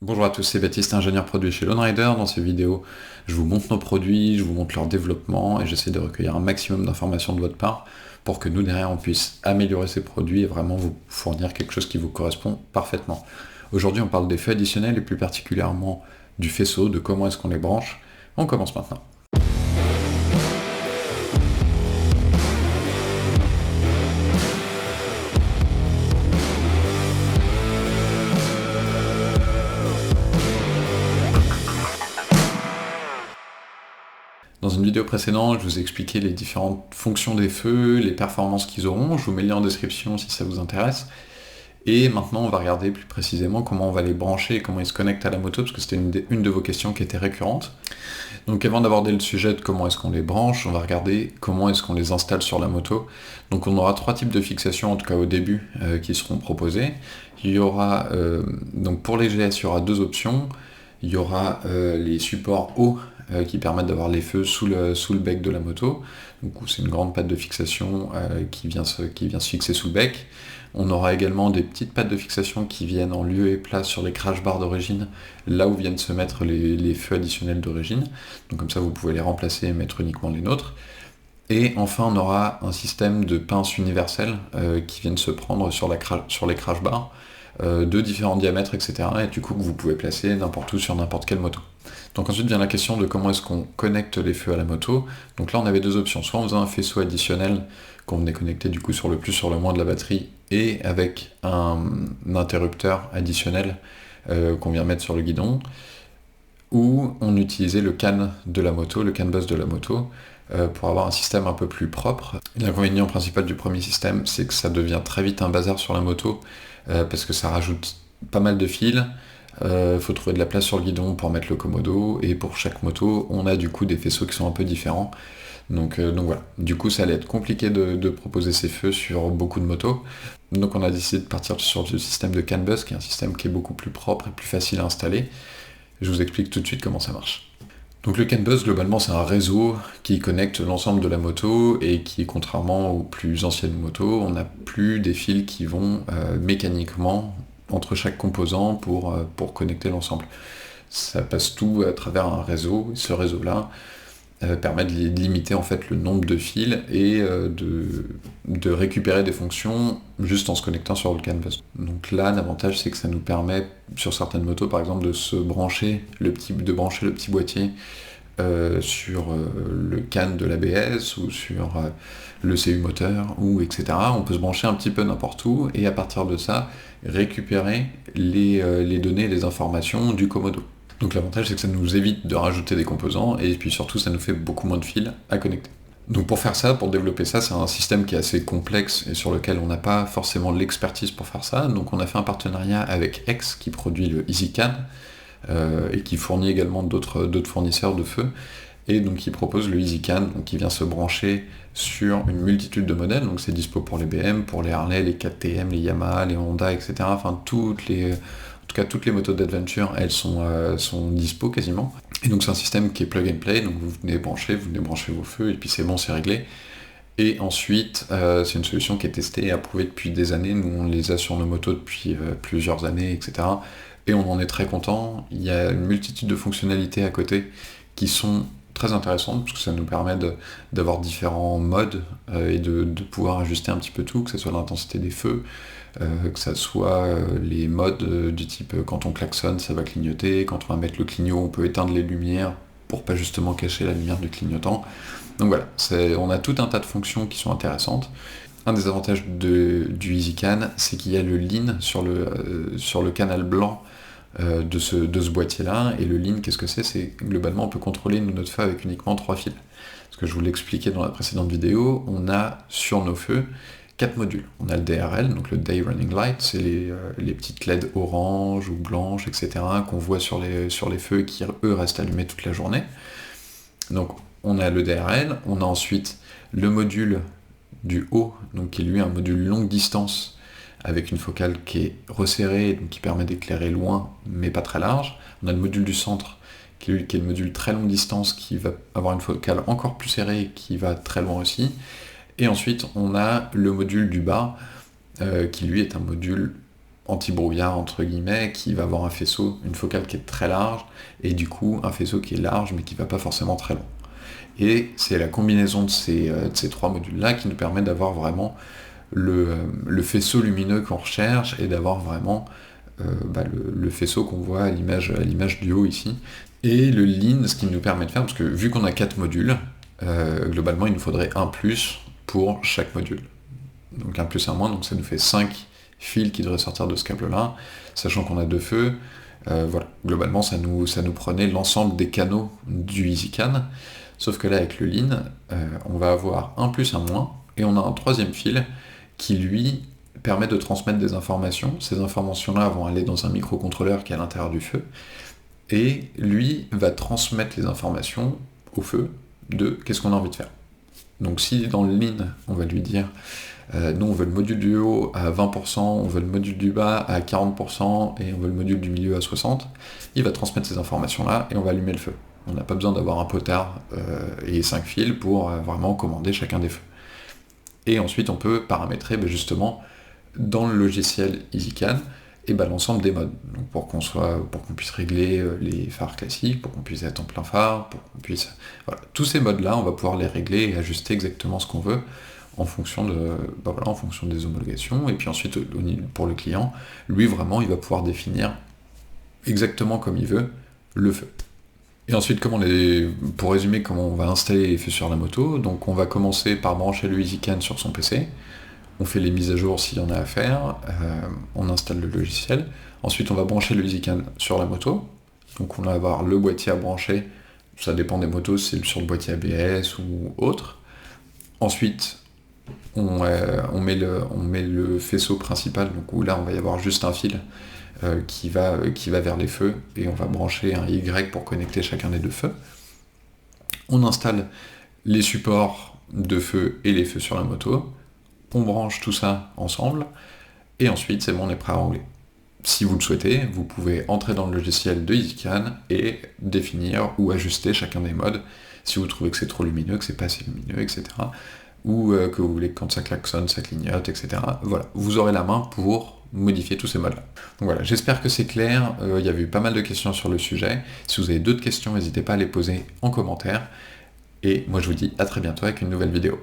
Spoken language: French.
Bonjour à tous, c'est Baptiste, ingénieur produit chez Lone Rider. Dans ces vidéos, je vous montre nos produits, je vous montre leur développement et j'essaie de recueillir un maximum d'informations de votre part pour que nous, derrière, on puisse améliorer ces produits et vraiment vous fournir quelque chose qui vous correspond parfaitement. Aujourd'hui, on parle des feux additionnels et plus particulièrement du faisceau, de comment est-ce qu'on les branche. On commence maintenant. Dans une vidéo précédente, je vous ai expliqué les différentes fonctions des feux, les performances qu'ils auront. Je vous mets le lien en description si ça vous intéresse. Et maintenant, on va regarder plus précisément comment on va les brancher et comment ils se connectent à la moto, parce que c'était une de vos questions qui était récurrente. Donc avant d'aborder le sujet de comment est-ce qu'on les branche, on va regarder comment est-ce qu'on les installe sur la moto. Donc on aura trois types de fixations, en tout cas au début, qui seront proposés. Il y aura, donc pour les GS, il y aura deux options. Il y aura les supports hauts qui permettent d'avoir les feux sous le bec de la moto. Donc c'est une grande patte de fixation qui vient se fixer sous le bec. On aura également des petites pattes de fixation qui viennent en lieu et place sur les crash bars d'origine, là où viennent se mettre les feux additionnels d'origine. Donc comme ça, vous pouvez les remplacer et mettre uniquement les nôtres. Et enfin, on aura un système de pinces universelles qui viennent se prendre sur les crash bars de différents diamètres, etc. Et du coup, que vous pouvez placer n'importe où sur n'importe quelle moto. Donc ensuite vient la question de comment est-ce qu'on connecte les feux à la moto. Donc là, on avait deux options. Soit on faisait un faisceau additionnel qu'on venait connecter du coup sur le plus, sur le moins de la batterie, et avec un interrupteur additionnel qu'on vient mettre sur le guidon, ou on utilisait le CAN de la moto, le CAN bus de la moto, pour avoir un système un peu plus propre. L'inconvénient principal du premier système, c'est que ça devient très vite un bazar sur la moto, parce que ça rajoute pas mal de fils. Faut trouver de la place sur le guidon pour mettre le commodo, et pour chaque moto, on a du coup des faisceaux qui sont un peu différents. Donc voilà, du coup ça allait être compliqué de proposer ces feux sur beaucoup de motos. Donc on a décidé de partir sur le système de CAN bus, qui est un système qui est beaucoup plus propre et plus facile à installer. Je vous explique tout de suite comment ça marche. Donc le CAN bus, globalement, c'est un réseau qui connecte l'ensemble de la moto et qui, contrairement aux plus anciennes motos, on n'a plus des fils qui vont mécaniquement entre chaque composant pour connecter l'ensemble. Ça passe tout à travers un réseau, et ce réseau-là permet de limiter en fait le nombre de fils et de récupérer des fonctions juste en se connectant sur le CAN bus. Donc là, l'avantage, c'est que ça nous permet, sur certaines motos par exemple, de brancher le petit boîtier sur le CAN de l'ABS ou sur le CU moteur, ou etc. On peut se brancher un petit peu n'importe où et à partir de ça, récupérer les données et les informations du commodo. Donc l'avantage, c'est que ça nous évite de rajouter des composants et puis surtout, ça nous fait beaucoup moins de fils à connecter. Donc pour faire ça, pour développer ça, c'est un système qui est assez complexe et sur lequel on n'a pas forcément l'expertise pour faire ça. Donc on a fait un partenariat avec X qui produit le EasyCAN et qui fournit également d'autres fournisseurs de feux. Et donc il propose le EasyCAN, donc qui vient se brancher sur une multitude de modèles. Donc c'est dispo pour les BM, pour les Harley, les KTM, les Yamaha, les Honda, etc. Enfin toutes les motos d'adventure, elles sont dispo quasiment. Et donc c'est un système qui est plug and play, donc vous venez brancher vos feux, et puis c'est bon, c'est réglé. Et ensuite, c'est une solution qui est testée et approuvée depuis des années. Nous, on les a sur nos motos depuis plusieurs années, etc. Et on en est très content. Il y a une multitude de fonctionnalités à côté qui sont très intéressantes, parce que ça nous permet d'avoir différents modes et de pouvoir ajuster un petit peu tout, que ce soit l'intensité des feux, que ça soit les modes du type quand on klaxonne, ça va clignoter, quand on va mettre le clignot, on peut éteindre les lumières pour pas justement cacher la lumière du clignotant. Donc voilà, on a tout un tas de fonctions qui sont intéressantes. Un des avantages du EasyCAN, c'est qu'il y a le lean sur le canal blanc de ce boîtier-là. Et le lean, qu'est-ce que c'est? C'est globalement, on peut contrôler notre feu avec uniquement 3 fils. Parce que je vous l'expliquais dans la précédente vidéo, on a sur nos feux 4 modules. On a le DRL, donc le Day Running Light, c'est les petites LED orange ou blanches, etc., qu'on voit sur les feux et qui, eux, restent allumés toute la journée. Donc on a le DRL, on a ensuite le module du haut, donc qui est lui un module longue distance, avec une focale qui est resserrée, donc qui permet d'éclairer loin, mais pas très large. On a le module du centre, qui est le module très longue distance, qui va avoir une focale encore plus serrée, et qui va très loin aussi. Et ensuite, on a le module du bas, qui lui est un module anti-brouillard entre guillemets, qui va avoir un faisceau, une focale qui est très large, et du coup un faisceau qui est large mais qui va pas forcément très long. Et c'est la combinaison de ces trois modules-là qui nous permet d'avoir vraiment le faisceau lumineux qu'on recherche et d'avoir vraiment le faisceau qu'on voit à l'image du haut ici. Et le lean, ce qu'il nous permet de faire, parce que vu qu'on a 4 modules, globalement il nous faudrait un plus pour chaque module. Donc un plus un moins, donc ça nous fait 5 fils qui devraient sortir de ce câble-là, sachant qu'on a 2 feux. Voilà, globalement ça nous prenait l'ensemble des canaux du EasyCAN, sauf que là avec le lean, on va avoir un plus un moins, et on a un troisième fil qui lui permet de transmettre des informations. Ces informations-là vont aller dans un microcontrôleur qui est à l'intérieur du feu, et lui va transmettre les informations au feu de qu'est-ce qu'on a envie de faire. Donc si dans le lean, on va lui dire nous on veut le module du haut à 20%, on veut le module du bas à 40% et on veut le module du milieu à 60%, il va transmettre ces informations-là et on va allumer le feu. On n'a pas besoin d'avoir un potard et 5 fils pour vraiment commander chacun des feux. Et ensuite on peut paramétrer justement dans le logiciel EasyCAN l'ensemble des modes. Donc pour qu'on puisse régler les phares classiques, pour qu'on puisse être en plein phare, pour qu'on puisse... Voilà. Tous ces modes-là, on va pouvoir les régler et ajuster exactement ce qu'on veut en fonction des homologations. Et puis ensuite, pour le client, lui vraiment, il va pouvoir définir exactement comme il veut le feu. Et ensuite, pour résumer, comment on va installer les feux sur la moto. Donc on va commencer par brancher le EasyCAN sur son PC. On fait les mises à jour s'il y en a à faire, on installe le logiciel. Ensuite, on va brancher le EasyCAN sur la moto. Donc on va avoir le boîtier à brancher, ça dépend des motos, si c'est sur le boîtier ABS ou autre. Ensuite, on met le faisceau principal, donc où là on va y avoir juste un fil qui va vers les feux, et on va brancher un Y pour connecter chacun des deux feux. On installe les supports de feu et les feux sur la moto. On branche tout ça ensemble, et ensuite c'est bon, on est prêt à rouler. Si vous le souhaitez, vous pouvez entrer dans le logiciel de EasyCAN et définir ou ajuster chacun des modes, si vous trouvez que c'est trop lumineux, que c'est pas assez lumineux, etc. Ou que vous voulez que quand ça klaxonne, ça clignote, etc. Voilà, vous aurez la main pour modifier tous ces modes-là. Donc voilà, j'espère que c'est clair, il y avait eu pas mal de questions sur le sujet. Si vous avez d'autres questions, n'hésitez pas à les poser en commentaire, et moi je vous dis à très bientôt avec une nouvelle vidéo.